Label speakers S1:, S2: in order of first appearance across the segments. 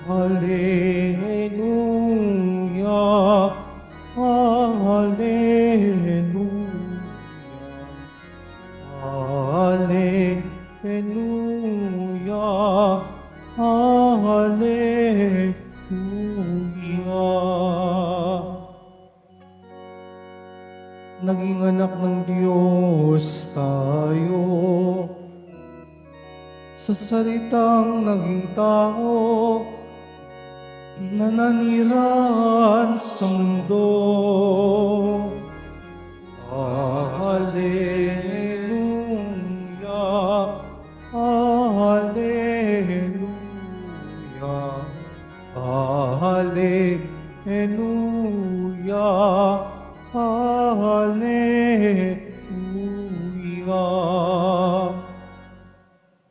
S1: Hallelujah, Hallelujah, Hallelujah, Hallelujah. Naging anak ng Diyos tayo, sa salitang naging tao, nananiran sa mundo. Hallelujah, Hallelujah, Hallelujah, Hallelujah.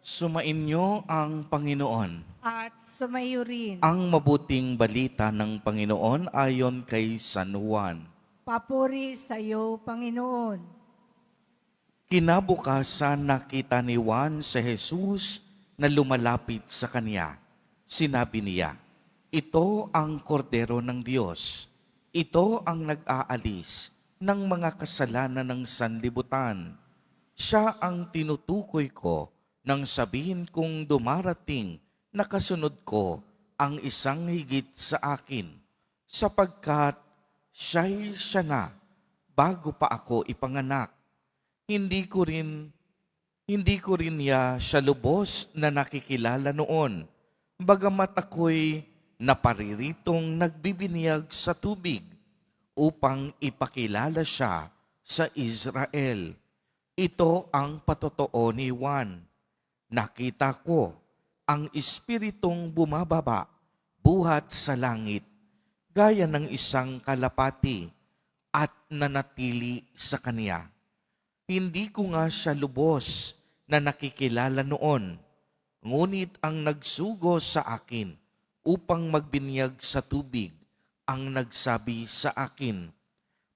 S2: Sumainyo ang Panginoon.
S3: At sumayo rin.
S2: Ang mabuting balita ng Panginoon ayon kay San Juan.
S3: Papuri sa iyo, Panginoon.
S2: Kinabukasan nakita ni Juan si Jesus na lumalapit sa kanya. Sinabi niya, "Ito ang kordero ng Diyos. Ito ang nag-aalis ng mga kasalanan ng sanlibutan. Siya ang tinutukoy ko nang sabihin kong dumarating na kasunod ko ang isang higit sa akin, sapagkat siya na bago pa ako ipanganak. Hindi ko rin niya siya lubos na nakikilala noon, bagamat ako'y napariritong nagbibinyag sa tubig upang ipakilala siya sa Israel. Ito ang patotoo ni Juan. Nakita ko ang Espiritong bumababa, buhat sa langit, gaya ng isang kalapati at nanatili sa kanya. Hindi ko nga siya lubos na nakikilala noon, ngunit ang nagsugo sa akin upang magbinyag sa tubig ang nagsabi sa akin,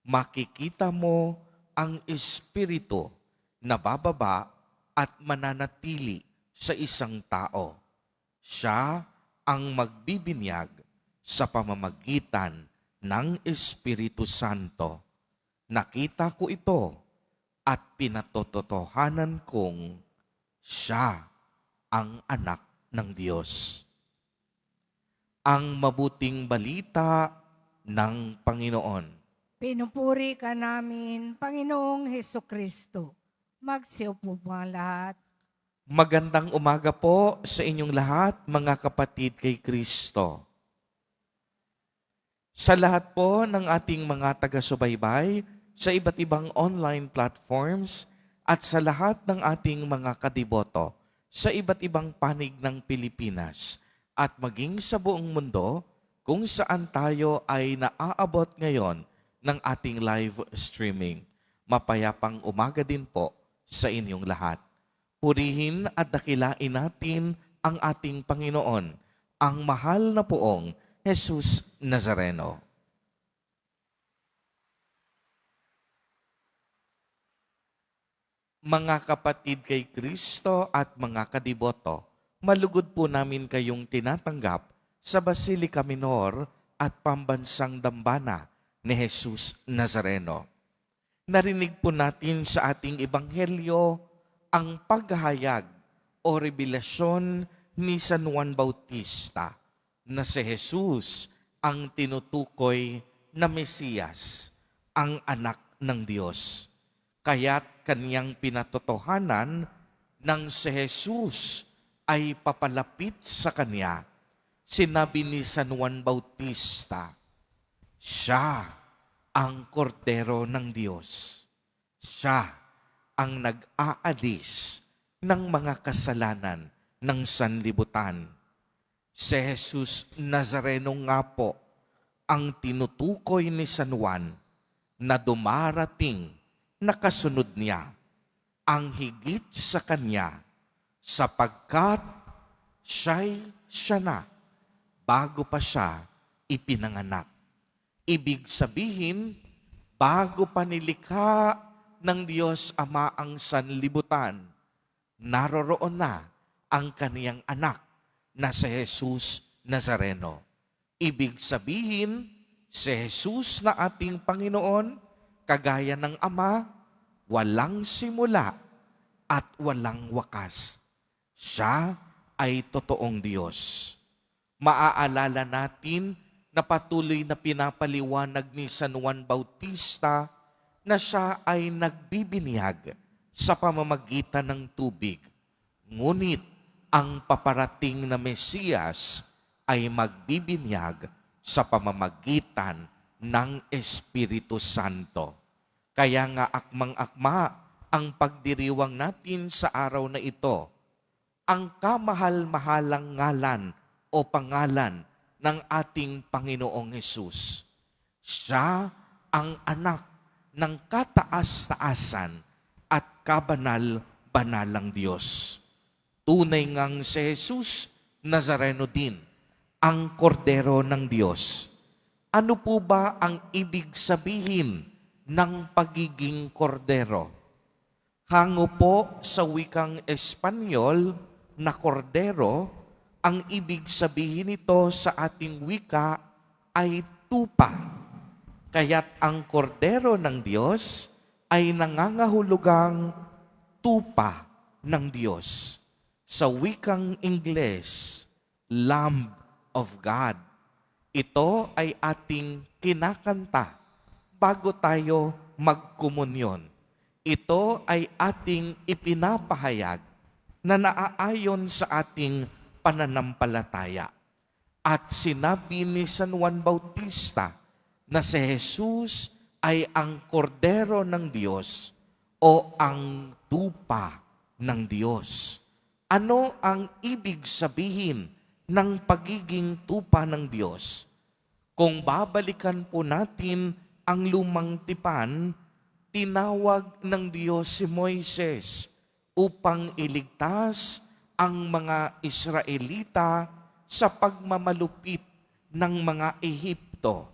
S2: makikita mo ang Espiritu na bababa at mananatili sa isang tao. Siya ang magbibinyag sa pamamagitan ng Espiritu Santo. Nakita ko ito at pinatotohanan kong siya ang anak ng Diyos." Ang mabuting balita ng Panginoon.
S3: Pinupuri ka namin, Panginoong Hesukristo. Magsiupo po ang lahat.
S2: Magandang umaga po sa inyong lahat, mga kapatid kay Kristo. Sa lahat po ng ating mga taga-subaybay sa iba't ibang online platforms at sa lahat ng ating mga kadiboto sa iba't ibang panig ng Pilipinas at maging sa buong mundo kung saan tayo ay naaabot ngayon ng ating live streaming. Mapayapang umaga din po sa inyong lahat. Purihin at dakilain natin ang ating Panginoon, ang mahal na poong Jesus Nazareno. Mga kapatid kay Kristo at mga kadiboto, malugod po namin kayong tinatanggap sa Basilica Minor at Pambansang Dambana ni Jesus Nazareno. Narinig po natin sa ating ebanghelyo ang paghahayag o revelasyon ni San Juan Bautista na si Jesus ang tinutukoy na Mesiyas, ang anak ng Diyos. Kaya't kaniyang pinatotohanan nang si Jesus ay papalapit sa kanya, sinabi ni San Juan Bautista, siya ang kordero ng Diyos. Siya ang nag-aalis ng mga kasalanan ng sanlibutan. Si Jesus Nazareno nga po ang tinutukoy ni San Juan na dumarating na kasunod niya, ang higit sa kanya, sapagkat siya na bago pa siya ipinanganak. Ibig sabihin, bago pa nilikha ng Diyos Ama ang sanlibutan, naroroon na ang kaniyang anak na si Jesus Nazareno. Ibig sabihin, si Jesus na ating Panginoon, kagaya ng Ama, walang simula at walang wakas. Siya ay totoong Diyos. Maaalala natin na patuloy na pinapaliwanag ni San Juan Bautista na siya ay nagbibinyag sa pamamagitan ng tubig. Ngunit ang paparating na Mesiyas ay magbibinyag sa pamamagitan ng Espiritu Santo. Kaya nga akmang-akma ang pagdiriwang natin sa araw na ito, ang kamahal-mahalang ngalan o pangalan ng ating Panginoong Hesus. Siya ang anak ng kataas-taasan at kabanal-banalang Diyos. Tunay ngang si Jesus Nazareno din, ang kordero ng Diyos. Ano po ba ang ibig sabihin ng pagiging kordero? Hango po sa wikang Espanyol na kordero, ang ibig sabihin nito sa ating wika ay tupa. Kaya't ang kordero ng Diyos ay nangangahulugang tupa ng Diyos. Sa wikang Ingles, Lamb of God. Ito ay ating kinakanta bago tayo magkomunyon. Ito ay ating ipinapahayag na naaayon sa ating pananampalataya. At sinabi ni San Juan Bautista na si Jesus ay ang kordero ng Diyos o ang tupa ng Diyos. Ano ang ibig sabihin ng pagiging tupa ng Diyos? Kung babalikan po natin ang lumang tipan, tinawag ng Diyos si Moises upang iligtas ang mga Israelita sa pagmamalupit ng mga Ehipto.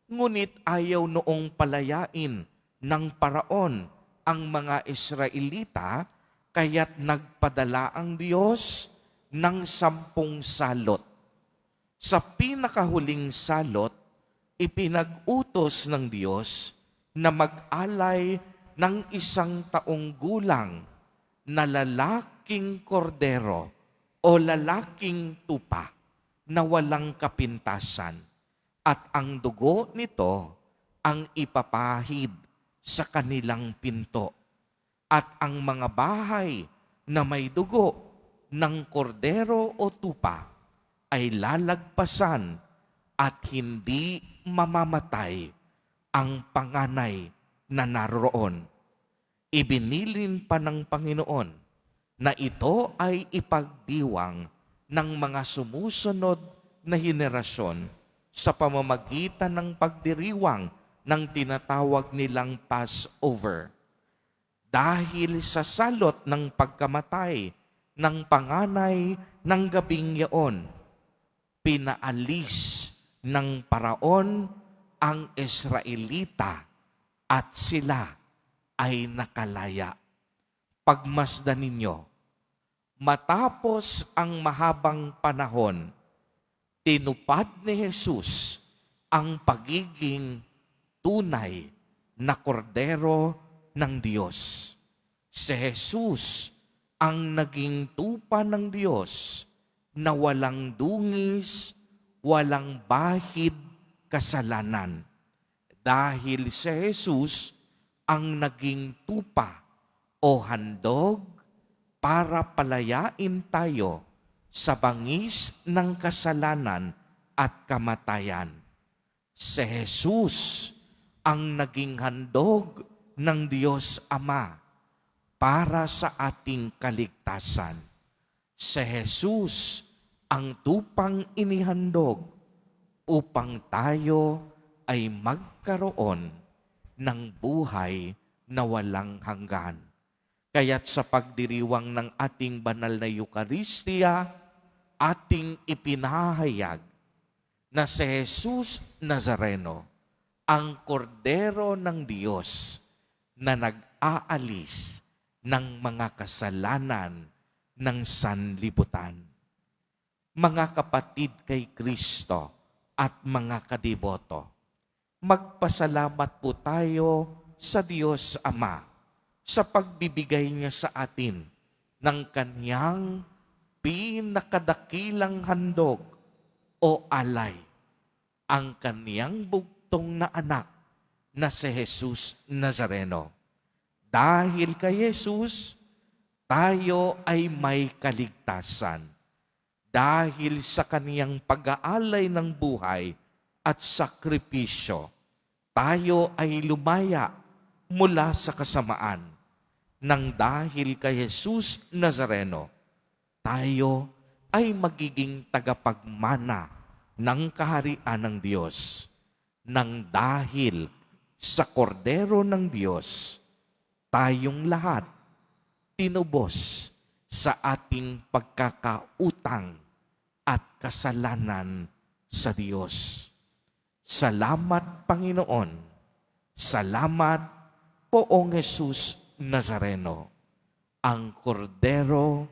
S2: Ngunit ayaw noong palayain ng Paraon ang mga Israelita, kaya't nagpadala ang Diyos ng 10 salot. Sa pinakahuling salot, ipinag-utos ng Diyos na mag-alay ng 1 taong gulang na lalaking kordero o lalaking tupa na walang kapintasan. At ang dugo nito ang ipapahid sa kanilang pinto. At ang mga bahay na may dugo ng kordero o tupa ay lalagpasan at hindi mamamatay ang panganay na naroon. Ibinilin pa ng Panginoon na ito ay ipagdiwang ng mga sumusunod na henerasyon sa pamamagitan ng pagdiriwang ng tinatawag nilang Passover. Dahil sa salot ng pagkamatay ng panganay ng gabing yaon, pinaalis ng Paraon ang Israelita at sila ay nakalaya. Pagmasdan ninyo, matapos ang mahabang panahon, tinupad ni Jesus ang pagiging tunay na kordero ng Diyos. Si Jesus ang naging tupa ng Diyos na walang dungis, walang bahid kasalanan. Dahil si Jesus ang naging tupa o handog para palayain tayo sa bangis ng kasalanan at kamatayan. Si Jesus ang naging handog ng Diyos Ama para sa ating kaligtasan. Si Jesus ang tupang inihandog upang tayo ay magkaroon ng buhay na walang hanggan. Kaya't sa pagdiriwang ng ating banal na Eucharistia, ating ipinahayag na si Jesus Nazareno, ang kordero ng Diyos na nag-aalis ng mga kasalanan ng sanlibutan. mga kapatid kay Kristo at mga kadiboto, magpasalamat po tayo sa Diyos Ama sa pagbibigay niya sa atin ng Kanyang pinakadakilang handog o alay, ang Kanyang bugtong na anak na si Jesus Nazareno. Dahil kay Jesus, tayo ay may kaligtasan. Dahil sa kaniyang pag-aalay ng buhay at sakripisyo, tayo ay lumaya mula sa kasamaan. Nang dahil kay Jesus Nazareno, tayo ay magiging tagapagmana ng kaharian ng Diyos. Nang dahil sa kordero ng Diyos, tayong lahat tinubos sa ating pagkakautang at kasalanan sa Diyos. Salamat, Panginoon. Salamat, Poong Jesus Nazareno, ang kordero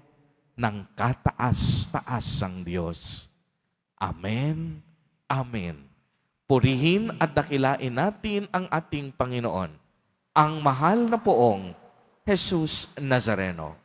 S2: ng kataas-taasang Diyos. Amen. Amen. Purihin at dakilain natin ang ating Panginoon, ang mahal na Poong Jesus Nazareno.